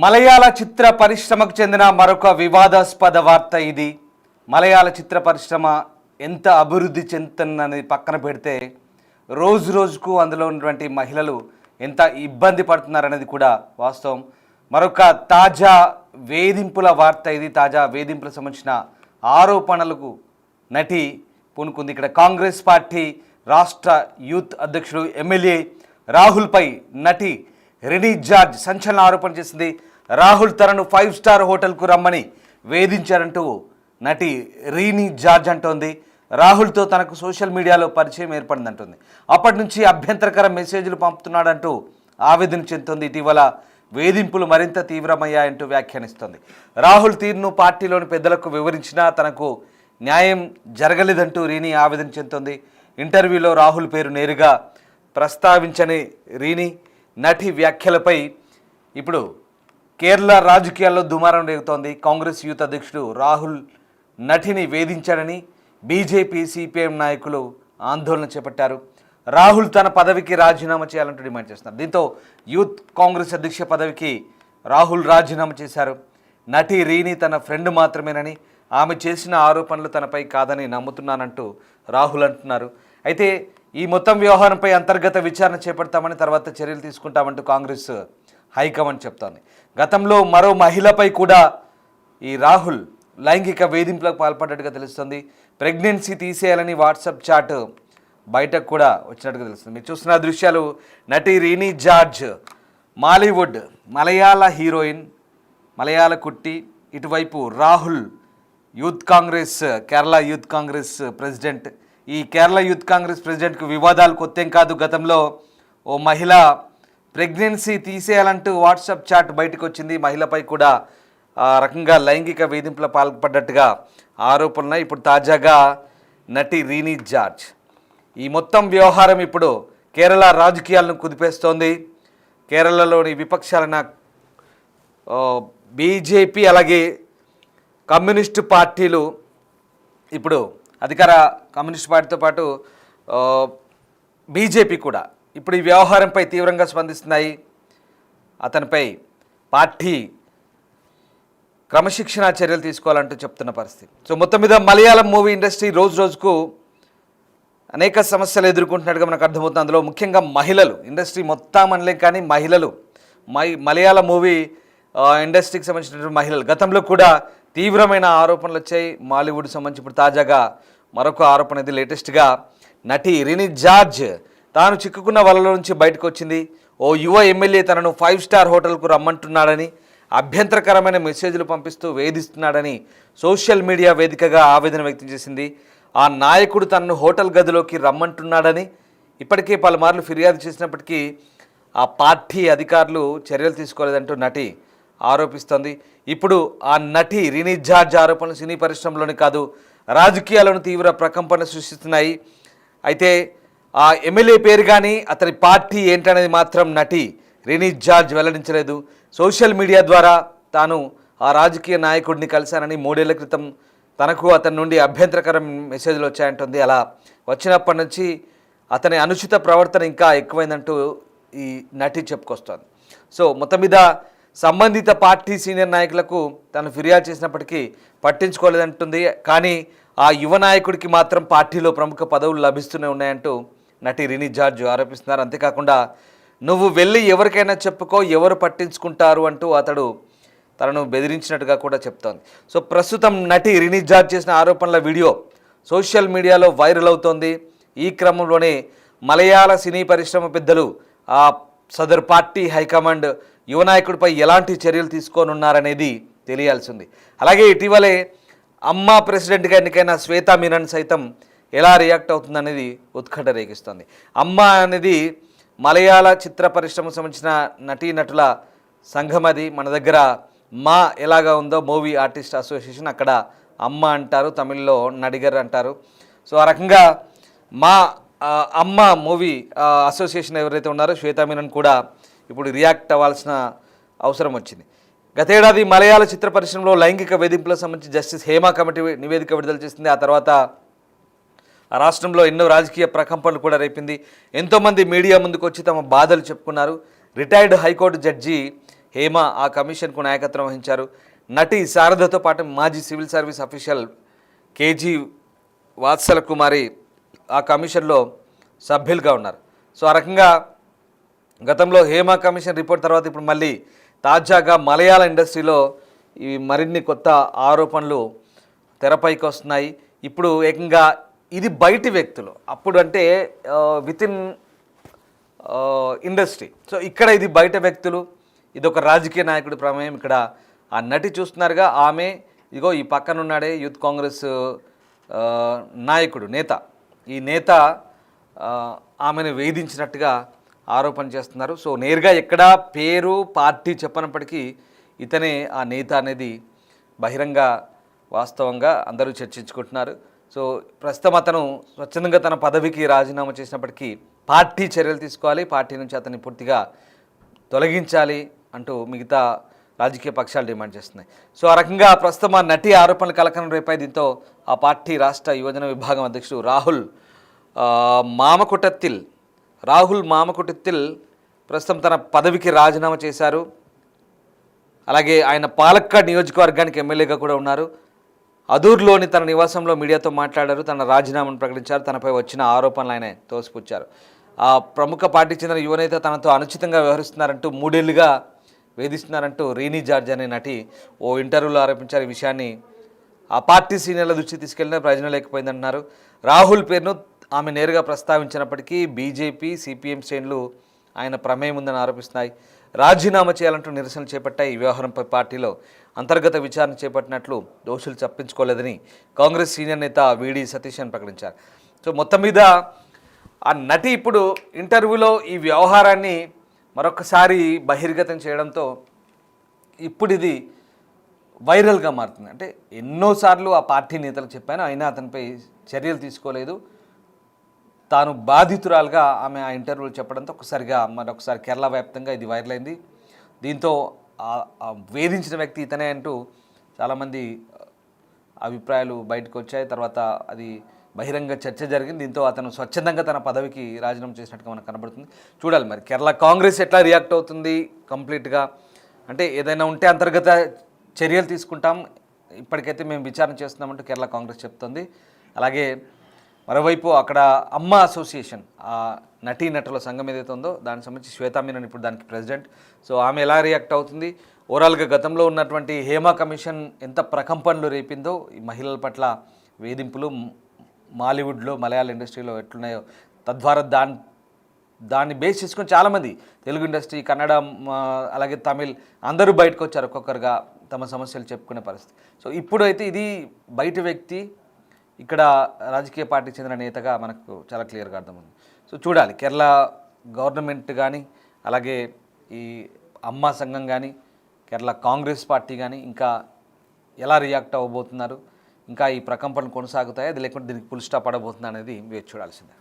మలయాళ చిత్ర పరిశ్రమకు చెందిన మరొక వివాదాస్పద వార్త ఇది. మలయాళ చిత్ర పరిశ్రమ ఎంత అభివృద్ధి చెందుతుందని పక్కన పెడితే రోజు రోజుకు అందులో ఉన్నటువంటి మహిళలు ఎంత ఇబ్బంది పడుతున్నారనేది కూడా వాస్తవం. మరొక తాజా వేధింపుల వార్త ఇది. తాజా వేధింపులకు సంబంధించిన ఆరోపణలకు నటి పూనుకుంది. ఇక్కడ కాంగ్రెస్ పార్టీ రాష్ట్ర యూత్ అధ్యక్షుడు ఎమ్మెల్యే రాహుల్పై నటి రెనీ జార్జ్ సంచలన ఆరోపణ చేసింది. రాహుల్ తనను 5 స్టార్ హోటల్కు రమ్మని వేధించారంటూ నటి రీనీ జార్జ్ అంటోంది. రాహుల్తో తనకు సోషల్ మీడియాలో పరిచయం ఏర్పడిందంటుంది. అప్పటి నుంచి అభ్యంతరకర మెసేజ్లు పంపుతున్నాడంటూ ఆవేదన చెందుతోంది. ఇటీవల వేధింపులు మరింత తీవ్రమయ్యాయంటూ వ్యాఖ్యానిస్తోంది. రాహుల్ తీరును పార్టీలోని పెద్దలకు వివరించినా తనకు న్యాయం జరగలేదంటూ రీనీ ఆవేదన చెందుతోంది. ఇంటర్వ్యూలో రాహుల్ పేరు నేరుగా ప్రస్తావించని రీనీ నటి వ్యాఖ్యలపై ఇప్పుడు కేరళ రాజకీయాల్లో దుమారం రేగుతోంది. కాంగ్రెస్ యూత్ అధ్యక్షుడు రాహుల్ నటిని వేధించాడని బీజేపీ సిపిఎం నాయకులు ఆందోళన చేపట్టారు. రాహుల్ తన పదవికి రాజీనామా చేయాలంటూ డిమాండ్ చేస్తున్నారు. దీంతో యూత్ కాంగ్రెస్ అధ్యక్ష పదవికి రాహుల్ రాజీనామా చేశారు. నటి రీనీ తన ఫ్రెండ్ మాత్రమేనని, ఆమె చేసిన ఆరోపణలు తనపై కాదని నమ్ముతున్నానంటూ రాహుల్ అంటున్నారు. అయితే ఈ మొత్తం వ్యవహారంపై అంతర్గత విచారణ చేపడతామని, తర్వాత చర్యలు తీసుకుంటామంటూ కాంగ్రెస్ హైకమాండ్ చెప్తోంది. గతంలో మరో మహిళపై కూడా ఈ రాహుల్ లైంగిక వేధింపులకు పాల్పడ్డట్టుగా తెలుస్తుంది. ప్రెగ్నెన్సీ తీసేయాలని వాట్సాప్ చాట్ బయటకు కూడా వచ్చినట్టుగా తెలుస్తుంది. మీరు చూస్తున్న దృశ్యాలు నటి రీనీ జార్జ్, మాలీవుడ్ మలయాళ హీరోయిన్, మలయాళ కుట్టి. ఇటువైపు Rahul youth Congress, Kerala youth Congress president. ఈ కేరళ యూత్ కాంగ్రెస్ ప్రెసిడెంట్కు వివాదాలు కొత్తేం కాదు. గతంలో ఓ మహిళ ప్రెగ్నెన్సీ తీసేయాలంటూ వాట్సాప్ చాట్ బయటకు వచ్చింది. మహిళపై కూడా ఆ రకంగా లైంగిక వేధింపుల పాల్పడ్డట్టుగా ఆరోపణలు. ఇప్పుడు తాజాగా నటి రీనీ జార్జ్. ఈ మొత్తం వ్యవహారం ఇప్పుడు కేరళ రాజకీయాలను కుదిపేస్తోంది. కేరళలోని విపక్షాలైన బీజేపీ అలాగే కమ్యూనిస్టు పార్టీలు ఇప్పుడు అధికార కమ్యూనిస్ట్ పార్టీతో పాటు బీజేపీ కూడా ఇప్పుడు ఈ వ్యవహారంపై తీవ్రంగా స్పందిస్తున్నాయి. అతనిపై పార్టీ క్రమశిక్షణా చర్యలు తీసుకోవాలంటూ చెప్తున్న పరిస్థితి. సో మొత్తం మీద మలయాళం మూవీ ఇండస్ట్రీ రోజు రోజుకు అనేక సమస్యలు ఎదుర్కొంటున్నట్టుగా మనకు అర్థమవుతుంది. అందులో ముఖ్యంగా మహిళలు, ఇండస్ట్రీ మొత్తం అనలేం కానీ మహిళలు, మలయాళ మూవీ ఇండస్ట్రీకి సంబంధించినటువంటి మహిళలు గతంలో కూడా తీవ్రమైన ఆరోపణలు వచ్చాయి. మాలీవుడ్ సంబంధించి ఇప్పుడు తాజాగా మరొక ఆరోపణ, ఇది లేటెస్ట్గా నటి రీనీ జార్జ్ తాను చిక్కుకున్న వలలో నుంచి బయటకు వచ్చింది. ఓ యువ ఎమ్మెల్యే తనను 5 స్టార్ హోటల్కు రమ్మంటున్నాడని, అభ్యంతరకరమైన మెసేజ్లు పంపిస్తూ వేధిస్తున్నాడని సోషల్ మీడియా వేదికగా ఆవేదన వ్యక్తం చేసింది. ఆ నాయకుడు తనను హోటల్ గదిలోకి రమ్మంటున్నాడని ఇప్పటికే పలుమార్లు ఫిర్యాదు చేసినప్పటికీ ఆ పార్టీ అధికారులు చర్యలు తీసుకోలేదంటూ నటి ఆరోపిస్తోంది. ఇప్పుడు ఆ నటి రీనీ జార్జ్ ఆరోపణలు సినీ పరిశ్రమలోనే కాదు రాజకీయాలను తీవ్ర ప్రకంపన సృష్టిస్తున్నాయి. అయితే ఆ ఎమ్మెల్యే పేరు కానీ అతని పార్టీ ఏంటనేది మాత్రం నటి రీనీ జార్జ్ వెల్లడించలేదు. సోషల్ మీడియా ద్వారా తాను ఆ రాజకీయ నాయకుడిని కలిశానని, 3 ఏళ్ల క్రితం తనకు అతని నుండి అభ్యంతరకర మెసేజ్లు వచ్చాయంటుంది. అలా వచ్చినప్పటి నుంచి అతని అనుచిత ప్రవర్తన ఇంకా ఎక్కువైందంటూ ఈ నటి చెప్పుకొస్తోంది. సో మొత్తం మీద సంబంధిత పార్టీ సీనియర్ నాయకులకు తను ఫిర్యాదు చేసినప్పటికీ పట్టించుకోలేదంటుంది. కానీ ఆ యువ నాయకుడికి మాత్రం పార్టీలో ప్రముఖ పదవులు లభిస్తూనే ఉన్నాయంటూ నటి రీనీ జార్జ్ ఆరోపిస్తున్నారు. అంతేకాకుండా నువ్వు వెళ్ళి ఎవరికైనా చెప్పుకో, ఎవరు పట్టించుకుంటారు అంటూ అతడు తనను బెదిరించినట్టుగా కూడా చెప్తోంది. సో ప్రస్తుతం నటి రీనీ జార్జ్ చేసిన ఆరోపణల వీడియో సోషల్ మీడియాలో వైరల్ అవుతోంది. ఈ క్రమంలోనే మలయాళ సినీ పరిశ్రమ పెద్దలు ఆ సదరు పార్టీ హైకమాండ్ యువ నాయకుడిపై ఎలాంటి చర్యలు తీసుకోనున్నారనేది తెలియాల్సింది. అలాగే ఇటీవలే అమ్మా ప్రెసిడెంట్గా ఎన్నికైన శ్వేతా మీనన్ సైతం ఎలా రియాక్ట్ అవుతుందనేది ఉత్కంఠ రేగిస్తుంది. అమ్మ అనేది మలయాళ చిత్ర పరిశ్రమకు సంబంధించిన నటీనటుల సంఘం. అది మన దగ్గర మా ఎలాగా ఉందో మూవీ ఆర్టిస్ట్ అసోసియేషన్, అక్కడ అమ్మ అంటారు, తమిళ్లో నడిగర్ అంటారు. సో ఆ రకంగా మా అమ్మ మూవీ అసోసియేషన్ ఎవరైతే ఉన్నారో శ్వేతా మీనన్ కూడా ఇప్పుడు రియాక్ట్ అవ్వాల్సిన అవసరం వచ్చింది. గతేడాది మలయాళ చిత్ర పరిశ్రమలో లైంగిక వేధింపులకు సంబంధించి జస్టిస్ హేమా కమిటీ నివేదిక విడుదల చేసింది. ఆ తర్వాత రాష్ట్రంలో ఎన్నో రాజకీయ ప్రకంపనలు కూడా రేపింది. ఎంతోమంది మీడియా ముందుకు వచ్చి తమ బాధలు చెప్పుకున్నారు. రిటైర్డ్ హైకోర్టు జడ్జి హేమ ఆ కమిషన్కు నాయకత్వం వహించారు. నటి శారదతో పాటు మాజీ civil service official KG Vatsala కుమారి ఆ కమిషన్లో సభ్యులుగా ఉన్నారు. సో ఆ రకంగా గతంలో హేమ కమిషన్ రిపోర్ట్ తర్వాత ఇప్పుడు మళ్ళీ తాజాగా మలయాళ ఇండస్ట్రీలో ఈ మరిన్ని కొత్త ఆరోపణలు తెరపైకి వస్తున్నాయి. ఇప్పుడు ఏకంగా ఇది బయటి వ్యక్తులు, అప్పుడు అంటే వితిన్ ఇండస్ట్రీ. సో ఇక్కడ ఇది బయట వ్యక్తులు, ఇది ఒక రాజకీయ నాయకుడి ప్రమేయం. ఇక్కడ ఆ నటి చూస్తున్నారుగా, ఆమె ఇదిగో ఈ పక్కన ఉన్నాడే యూత్ కాంగ్రెస్ నాయకుడు నేత, ఈ నేత ఆమెను వేధించినట్టుగా ఆరోపణ చేస్తున్నారు. సో నేరుగా ఎక్కడా పేరు పార్టీ చెప్పనప్పటికీ ఇతనే ఆ నేత అనేది బహిరంగ వాస్తవంగా అందరూ చర్చించుకుంటున్నారు. సో ప్రస్తుతం అతను స్వచ్ఛందంగా తన పదవికి రాజీనామా చేసినప్పటికీ పార్టీ చర్యలు తీసుకోవాలి, పార్టీ నుంచి అతన్ని పూర్తిగా తొలగించాలి అంటూ మిగతా రాజకీయ పక్షాలు డిమాండ్ చేస్తున్నాయి. సో ఆ రకంగా ప్రస్తుతం ఆ నటి ఆరోపణలు కలకలం రేపాయి. దీంతో ఆ పార్టీ రాష్ట్ర యువజన విభాగం అధ్యక్షుడు రాహుల్ మామకుటెత్తిల్ ప్రస్తుతం తన పదవికి రాజీనామా చేశారు. అలాగే ఆయన పాలక్కాడ్ నియోజకవర్గానికి ఎమ్మెల్యేగా కూడా ఉన్నారు. అదూర్లోని తన నివాసంలో మీడియాతో మాట్లాడారు, తన రాజీనామాను ప్రకటించారు. తనపై వచ్చిన ఆరోపణలు ఆయన తోసిపుచ్చారు. ఆ ప్రముఖ పార్టీకి చెందిన యువనేత తనతో అనుచితంగా వ్యవహరిస్తున్నారంటూ 3 ఏళ్లుగా వేధిస్తున్నారంటూ రీనీ జార్జ్ అనే నటి ఓ ఇంటర్వ్యూలో ఆరోపించారు. ఈ విషయాన్ని ఆ పార్టీ సీనియర్ల దృష్టి తీసుకెళ్లినా ప్రయోజనం లేకపోయిందంటున్నారు. రాహుల్ పేరును ఆమె నేరుగా ప్రస్తావించినప్పటికీ బీజేపీ, సిపిఎం శ్రేణులు ఆయన ప్రమేయం ఉందని ఆరోపిస్తున్నాయి. రాజీనామా చేయాలంటూ నిరసనలు చేపట్టాయి. ఈ వ్యవహారంపై పార్టీలో అంతర్గత విచారణ చేపట్టినట్లు దోషులు తప్పించుకోలేదని కాంగ్రెస్ సీనియర్ నేత వీడి సతీష్ అని ప్రకటించారు. సో మొత్తం మీద ఆ నటి ఇప్పుడు ఇంటర్వ్యూలో ఈ వ్యవహారాన్ని మరొకసారి బహిర్గతం చేయడంతో ఇప్పుడు ఇది వైరల్గా మారుతుంది. అంటే ఎన్నోసార్లు ఆ పార్టీ నేతలకు చెప్పాను, అయినా అతనిపై చర్యలు తీసుకోలేదు. తాను బాధితురాలుగా ఆమె ఆ ఇంటర్వ్యూలు చెప్పడంతో మరొకసారి కేరళ వ్యాప్తంగా ఇది వైరల్ అయింది. దీంతో వేధించిన వ్యక్తి ఇతనే అంటూ చాలామంది అభిప్రాయాలు బయటకు వచ్చాయి. తర్వాత అది బహిరంగ చర్చ జరిగింది. దీంతో అతను స్వచ్ఛందంగా తన పదవికి రాజీనామా చేసినట్టుగా మనకు కనబడుతుంది. చూడాలి మరి కేరళ కాంగ్రెస్ ఎట్లా రియాక్ట్ అవుతుంది కంప్లీట్గా. అంటే ఏదైనా ఉంటే అంతర్గత చర్యలు తీసుకుంటాం, ఇప్పటికైతే మేము విచారణ చేస్తున్నామంటూ కేరళ కాంగ్రెస్ చెప్తుంది. అలాగే మరోవైపు అక్కడ అమ్మ అసోసియేషన్, ఆ నటీనటుల సంఘం ఏదైతే ఉందో దానికి సంబంధించి శ్వేతా మీనన్ ఇప్పుడు దానికి ప్రెసిడెంట్. సో ఆమె ఎలా రియాక్ట్ అవుతుంది, ఓవరాల్గా గతంలో ఉన్నటువంటి హేమ కమిషన్ ఎంత ప్రకంపనలు రేపిందో, ఈ మహిళల పట్ల వేధింపులు మాలీవుడ్లో మలయాళ ఇండస్ట్రీలో ఎట్లున్నాయో, తద్వారా దాన్ని బేస్ చేసుకొని చాలామంది తెలుగు ఇండస్ట్రీ, కన్నడ, అలాగే తమిళ్ అందరూ బయటకు వచ్చారు ఒక్కొక్కరుగా తమ సమస్యలు చెప్పుకునే పరిస్థితి. సో ఇప్పుడు అయితే ఇది బయట వ్యక్తి, ఇక్కడ రాజకీయ పార్టీకి చెందిన నేతగా మనకు చాలా క్లియర్గా అర్థమైంది. సో చూడాలి కేరళ గవర్నమెంట్ కానీ, అలాగే ఈ అమ్మ సంఘం కానీ, కేరళ కాంగ్రెస్ పార్టీ కానీ ఇంకా ఎలా రియాక్ట్ అవ్వబోతున్నారు, ఇంకా ఈ ప్రకంపనలు కొనసాగుతాయి, అది లేకుంటే దీనికి ఫుల్ స్టాప్ పడబోతుందా అనేది వేచి చూడాల్సిందే.